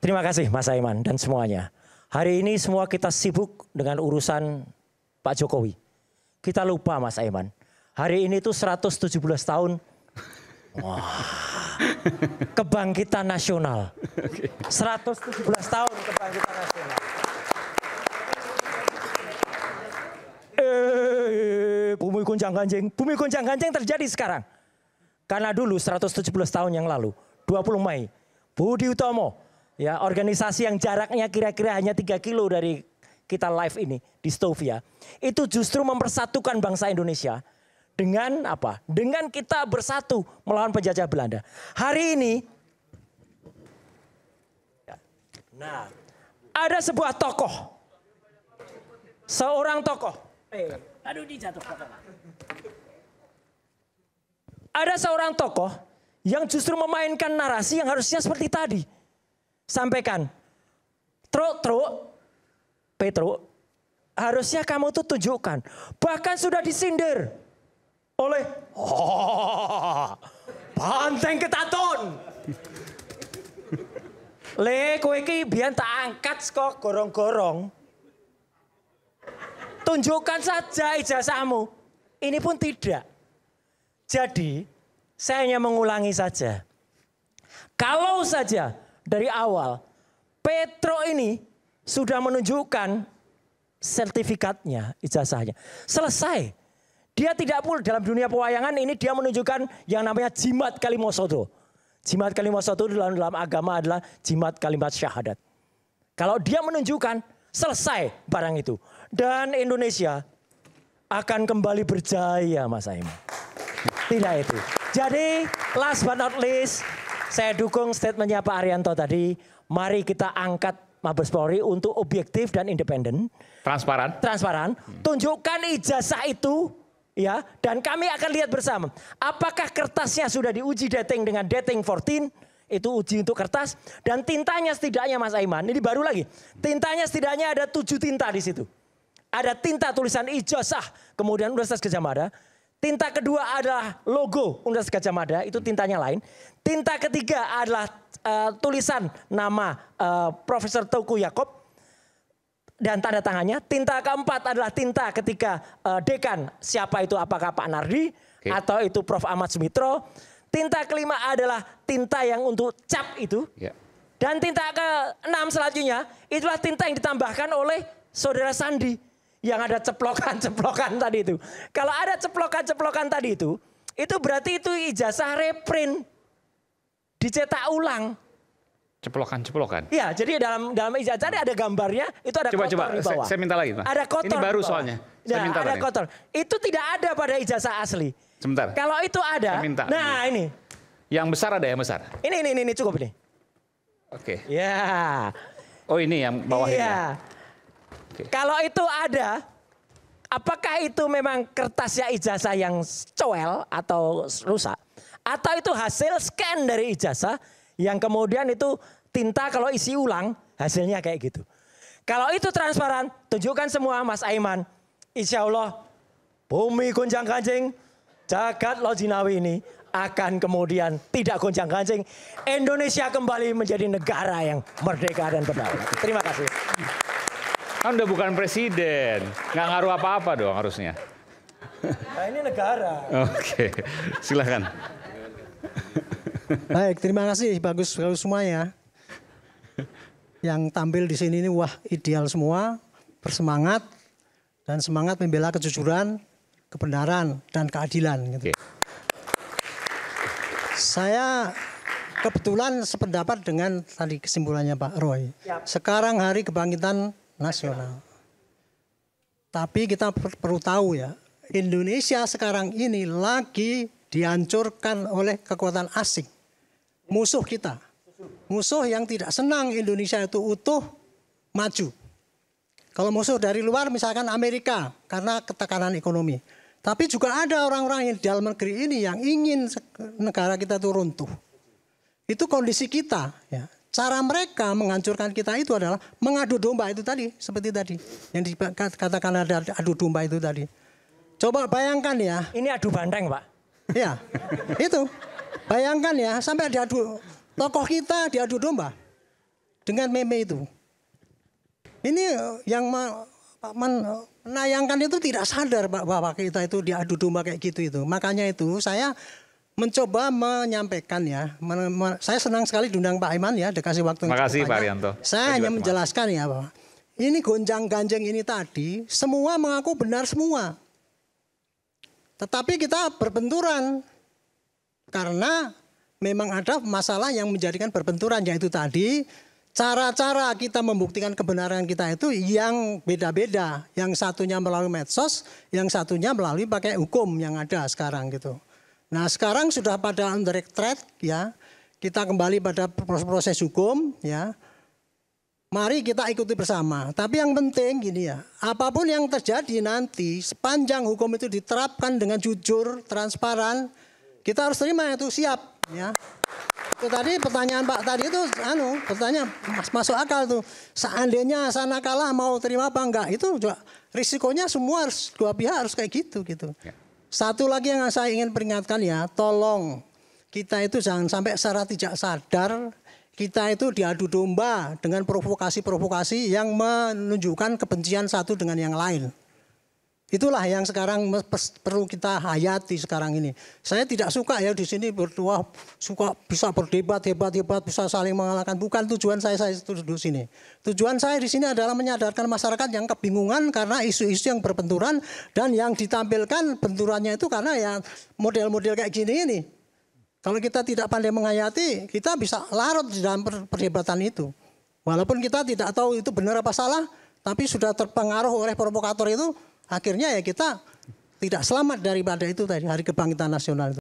Terima kasih Mas Aiman dan semuanya. Hari ini semua kita sibuk dengan urusan Pak Jokowi. Kita lupa Mas Aiman. Hari ini tuh 117 tahun. Wah, kebangkitan nasional. 117 tahun kebangkitan nasional. Bumi goncang ganjing terjadi sekarang. Karena dulu 117 tahun yang lalu, 20 Mei, Budi Utomo, ya organisasi yang jaraknya kira-kira hanya 3 kilo dari kita live ini di Stovia, itu justru mempersatukan bangsa Indonesia dengan apa? Dengan kita bersatu melawan penjajah Belanda. Hari ini, nah, ada sebuah tokoh, seorang tokoh. Aduh dijatuh. Ada seorang tokoh yang justru memainkan narasi yang harusnya seperti tadi. Sampaikan, Petro, harusnya kamu tuh tunjukkan. Bahkan sudah disindir oleh Banteng Ketaton. Le kowe iki biyen tak angkat kok gorong-gorong. Tunjukkan saja ijazahmu. Ini pun tidak. Jadi, saya hanya mengulangi saja. Kalau saja dari awal Petro ini sudah menunjukkan sertifikatnya, ijazahnya. Selesai. Dia tidak perlu dalam dunia pewayangan ini dia menunjukkan yang namanya jimat kalimosodo. Jimat kalimosodo dalam agama adalah jimat kalimat syahadat. Kalau dia menunjukkan selesai barang itu. Dan Indonesia akan kembali berjaya Mas Aiman. Tidak itu. Jadi last but not least, saya dukung statementnya Pak Arianto tadi. Mari kita angkat Mabes Polri untuk objektif dan independen. Transparan. Tunjukkan ijazah itu ya. Dan kami akan lihat bersama. Apakah kertasnya sudah diuji dating dengan dating 14. Itu uji untuk kertas. Dan tintanya setidaknya Mas Aiman. Ini baru lagi. Tintanya setidaknya ada 7 tinta di situ. Ada tinta tulisan ijazah. Kemudian Universitas Gadjah Mada. Tinta kedua adalah logo Universitas Gadjah Mada, itu tintanya lain. Tinta ketiga adalah tulisan nama Profesor Teuku Yakob dan tanda tangannya. Tinta keempat adalah tinta ketika dekan, siapa itu, apakah Pak Nardi atau itu Prof. Ahmad Sumitro. Tinta kelima adalah tinta yang untuk cap itu. Dan tinta keenam selanjutnya itulah tinta yang ditambahkan oleh Saudara Sandi. Yang ada ceplokan-ceplokan tadi itu. Kalau ada ceplokan-ceplokan tadi itu berarti itu ijazah reprint. Dicetak ulang. Ceplokan-ceplokan? Iya, jadi dalam ijazah ada gambarnya, itu ada kotor di bawah. Saya minta lagi Pak. Ada kotor. Ini baru soalnya. Saya minta ada kotor. Itu tidak ada pada ijazah asli. Sebentar. Kalau itu ada, nah ini. Yang besar ada yang besar? Ini cukup ini. Oke. Ya. Oh ini yang bawah ini ya? Kalau itu ada, apakah itu memang kertasnya ijazah yang coel atau rusak? Atau itu hasil scan dari ijazah yang kemudian itu tinta kalau isi ulang hasilnya kayak gitu. Kalau itu transparan, tunjukkan semua Mas Aiman. Insya Allah bumi goncang ganjing, jagat Lojinawi ini akan kemudian tidak goncang ganjing. Indonesia kembali menjadi negara yang merdeka dan berdaulat. Terima kasih. Kan udah bukan presiden, nggak ngaruh apa-apa dong harusnya. Nah ini negara. Oke, silakan. Baik, terima kasih, bagus semuanya. Yang tampil di sini ini wah ideal semua, bersemangat dan semangat membela kejujuran, kebenaran dan keadilan. Gitu. Saya kebetulan sependapat dengan tadi kesimpulannya Pak Roy. Sekarang hari kebangkitan nasional. Tapi kita perlu tahu ya, Indonesia sekarang ini lagi dihancurkan oleh kekuatan asing. Musuh kita. Musuh yang tidak senang Indonesia itu utuh, maju. Kalau musuh dari luar misalkan Amerika karena ketekanan ekonomi. Tapi juga ada orang-orang yang di dalam negeri ini yang ingin negara kita itu runtuh. Itu kondisi kita ya. Cara mereka menghancurkan kita itu adalah mengadu domba itu tadi, seperti tadi. Yang dikatakan ada adu domba itu tadi. Coba bayangkan ya. Ini adu banteng Pak. Ya, itu. Bayangkan ya, sampai diadu, tokoh kita diadu domba. dengan meme itu. Ini yang menayangkan itu tidak sadar bahwa kita itu diadu domba kayak gitu itu. Makanya itu saya mencoba menyampaikan ya. Saya senang sekali diundang Pak Iman ya, dikasih waktu. Makasih Pak Arianto. Saya hanya menjelaskan ya bahwa ini gonjang-ganjing ini tadi semua mengaku benar semua. Tetapi kita berbenturan karena memang ada masalah yang menjadikan berbenturan, yaitu tadi cara-cara kita membuktikan kebenaran kita itu yang beda-beda. Yang satunya melalui medsos, yang satunya melalui pakai hukum yang ada sekarang gitu. Nah sekarang sudah pada on the right track ya, kita kembali pada proses hukum ya. Mari kita ikuti bersama. Tapi yang penting gini ya, apapun yang terjadi nanti sepanjang hukum itu diterapkan dengan jujur, transparan, kita harus terima itu, siap ya. Itu tadi pertanyaan Pak tadi itu pertanyaan masuk akal tuh. Seandainya sana kalah mau terima apa enggak, itu juga risikonya semua harus dua pihak harus kayak gitu. Satu lagi yang saya ingin peringatkan ya, tolong kita itu jangan sampai secara tidak sadar kita itu diadu domba dengan provokasi-provokasi yang menunjukkan kebencian satu dengan yang lain. Itulah yang sekarang perlu kita hayati sekarang ini. Saya tidak suka ya di sini berdua suka bisa berdebat hebat-hebat, bisa saling mengalahkan. Bukan tujuan saya di sini. Tujuan saya di sini adalah menyadarkan masyarakat yang kebingungan karena isu-isu yang berbenturan dan yang ditampilkan benturannya itu karena ya model-model kayak gini ini. Kalau kita tidak pandai menghayati, kita bisa larut di dalam perdebatan itu. Walaupun kita tidak tahu itu benar apa salah, tapi sudah terpengaruh oleh provokator itu, akhirnya ya kita tidak selamat daripada itu tadi, Hari Kebangkitan Nasional itu.